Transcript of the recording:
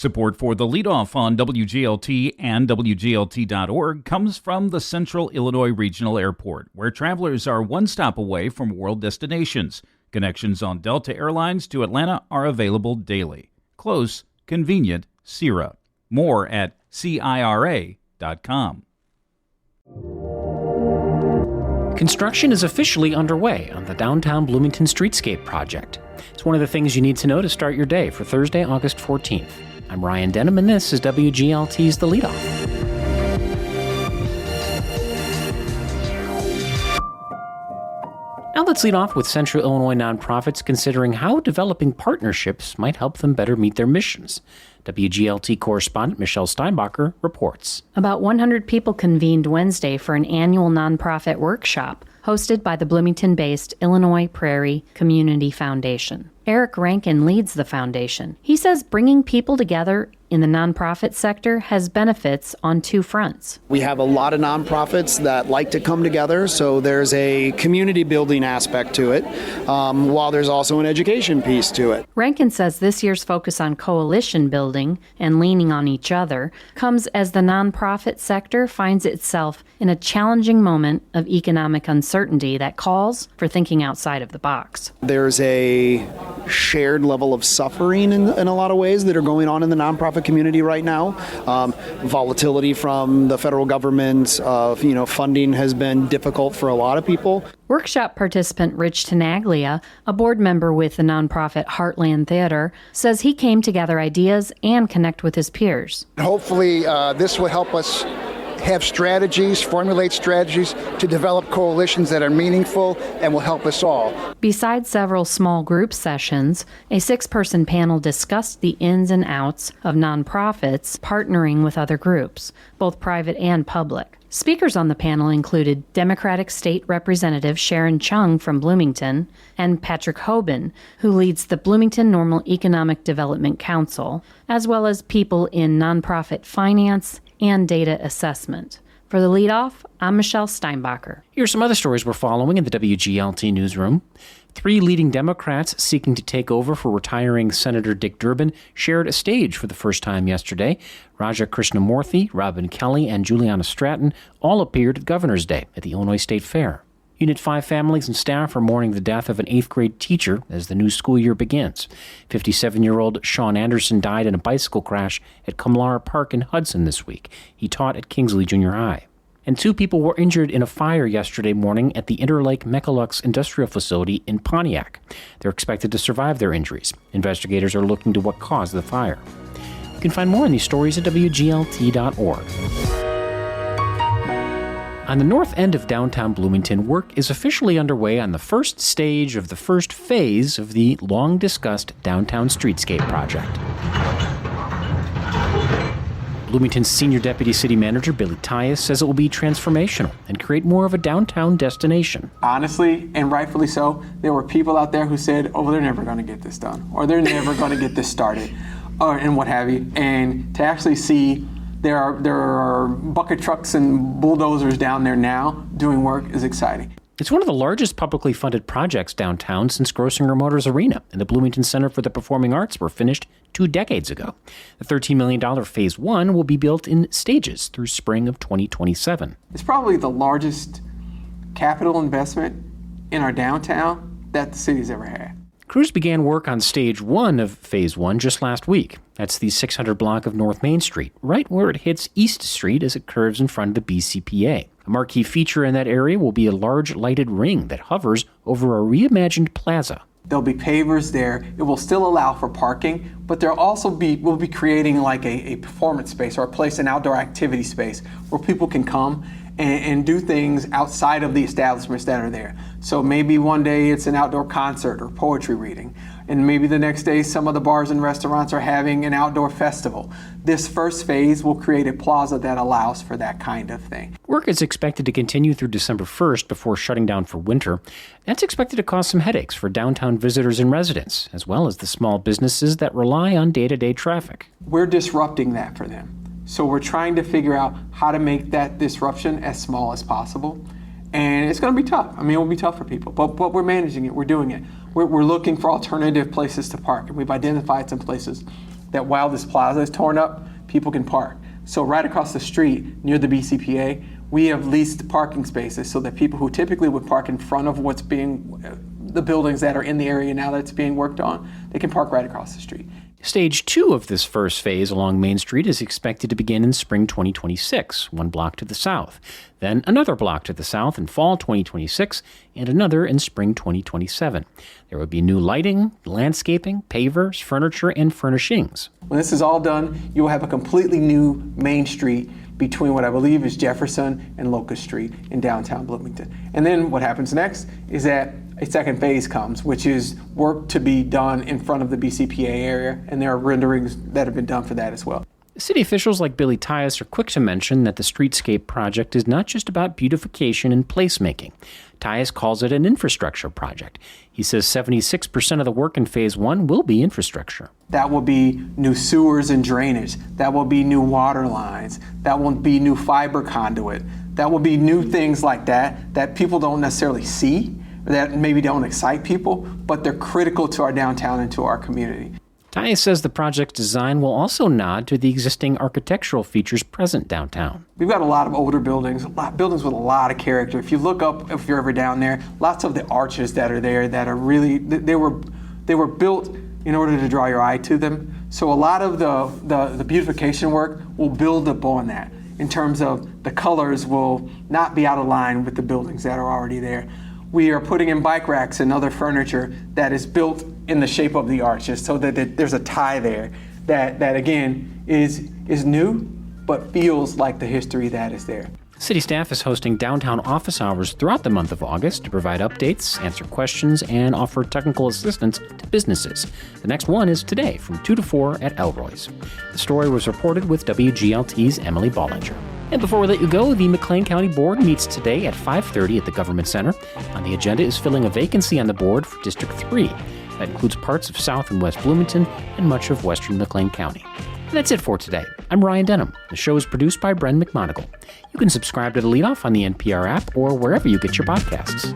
Support for the Leadoff on WGLT and WGLT.org comes from the Central Illinois Regional Airport, where travelers are one stop away from world destinations. Connections on Delta Airlines to Atlanta are available daily. Close, convenient, CIRA. More at CIRA.com. Construction is officially underway on the Downtown Bloomington streetscape project. It's one of the things you need to know to start your day for Thursday, August 14th. I'm Ryan Denham, and this is WGLT's The Leadoff. Now let's lead off with Central Illinois nonprofits considering how developing partnerships might help them better meet their missions. WGLT correspondent Michelle Steinbacher reports. About 100 people convened Wednesday for an annual nonprofit workshop hosted by the Bloomington-based Illinois Prairie Community Foundation. Eric Rankin leads the foundation. He says bringing people together in the nonprofit sector has benefits on two fronts. We have a lot of nonprofits that like to come together, so there's a community building aspect to it, while there's also an education piece to it. Rankin says this year's focus on coalition building and leaning on each other comes as the nonprofit sector finds itself in a challenging moment of economic uncertainty that calls for thinking outside of the box. There's a shared level of suffering in a lot of ways that are going on in the nonprofit community right now. Volatility from the federal government, funding has been difficult for a lot of people. Workshop participant Rich Tenaglia, a board member with the nonprofit Heartland Theater, says he came to gather ideas and connect with his peers. Hopefully this will help us have strategies, formulate strategies to develop coalitions that are meaningful and will help us all. Besides several small group sessions, a 6-person panel discussed the ins and outs of nonprofits partnering with other groups, both private and public. Speakers on the panel included Democratic State Representative Sharon Chung from Bloomington and Patrick Hoban, who leads the Bloomington Normal Economic Development Council, as well as people in nonprofit finance and data assessment. For the Leadoff, I'm Michelle Steinbacher. Here's some other stories we're following in the WGLT newsroom. 3 leading Democrats seeking to take over for retiring Senator Dick Durbin shared a stage for the first time yesterday. Raja Krishnamurthy, Robin Kelly, and Juliana Stratton all appeared at Governor's Day at the Illinois State Fair. Unit 5 families and staff are mourning the death of an 8th grade teacher as the new school year begins. 57-year-old Sean Anderson died in a bicycle crash at Cumlara Park in Hudson this week. He taught at Kingsley Junior High. And 2 people were injured in a fire yesterday morning at the Interlake Mechalux industrial facility in Pontiac. They're expected to survive their injuries. Investigators are looking to what caused the fire. You can find more on these stories at WGLT.org. On the north end of downtown Bloomington, work is officially underway on the first stage of the first phase of the long-discussed downtown streetscape project. Bloomington's Senior Deputy City Manager Billy Tyus says it will be transformational and create more of a downtown destination. Honestly, and rightfully so, there were people out there who said, oh, they're never going to get this done, or they're never going to get this started, and what have you. And to actually see there are bucket trucks and bulldozers down there now doing work is exciting. It's one of the largest publicly funded projects downtown since Grosinger Motors Arena and the Bloomington Center for the Performing Arts were finished 2 decades ago. The $13 million Phase 1 will be built in stages through spring of 2027. It's probably the largest capital investment in our downtown that the city's ever had. Crews began work on Stage 1 of Phase 1 just last week. That's the 600 block of North Main Street, right where it hits East Street as it curves in front of the BCPA. A marquee feature in that area will be a large lighted ring that hovers over a reimagined plaza. There'll be pavers there. It will still allow for parking, but we'll be creating like a performance space or a place, an outdoor activity space where people can come and do things outside of the establishments that are there. So maybe one day it's an outdoor concert or poetry reading, and maybe the next day some of the bars and restaurants are having an outdoor festival. This first phase will create a plaza that allows for that kind of thing. Work is expected to continue through December 1st before shutting down for winter. That's expected to cause some headaches for downtown visitors and residents, as well as the small businesses that rely on day-to-day traffic. We're disrupting that for them. So we're trying to figure out how to make that disruption as small as possible. And it's going to be tough. I mean, it will be tough for people, but we're managing it. We're doing it. We're looking for alternative places to park. And we've identified some places that while this plaza is torn up, people can park. So right across the street near the BCPA, we have leased parking spaces so that people who typically would park in front of the buildings that are in the area now that's being worked on, they can park right across the street. Stage 2 of this first phase along Main Street is expected to begin in spring 2026, one block to the south. Then another block to the south in fall 2026, and another in spring 2027. There will be new lighting, landscaping, pavers, furniture, and furnishings. When this is all done, you will have a completely new Main Street between what I believe is Jefferson and Locust Street in downtown Bloomington. And then what happens next is that a second phase comes, which is work to be done in front of the BCPA area, and there are renderings that have been done for that as well. City officials like Billy Tyus are quick to mention that the streetscape project is not just about beautification and placemaking. Tyus calls it an infrastructure project. He says 76% of the work in Phase 1 will be infrastructure. That will be new sewers and drainage. That will be new water lines. That will be new fiber conduit. That will be new things like that people don't necessarily see, that maybe don't excite people, but they're critical to our downtown and to our community. Tyus says the project's design will also nod to the existing architectural features present downtown. We've got a lot of older buildings, buildings with a lot of character. If you look up, if you're ever down there, lots of the arches that are there that are really, they were built in order to draw your eye to them. So a lot of the beautification work will build upon that in terms of the colors will not be out of line with the buildings that are already there. We are putting in bike racks and other furniture that is built in the shape of the arches so that there's a tie there that again is new but feels like the history that is there. City staff is hosting downtown office hours throughout the month of August to provide updates, answer questions, and offer technical assistance to businesses. The next one is today from 2 to 4 at Elroy's. The story was reported with WGLT's Emily Bollinger. And before we let you go, the McLean County Board meets today at 5:30 at the Government Center. On the agenda is filling a vacancy on the board for District 3. That includes parts of South and West Bloomington and much of Western McLean County. And that's it for today. I'm Ryan Denham. The show is produced by Bren McMonigal. You can subscribe to The Leadoff on the NPR app or wherever you get your podcasts.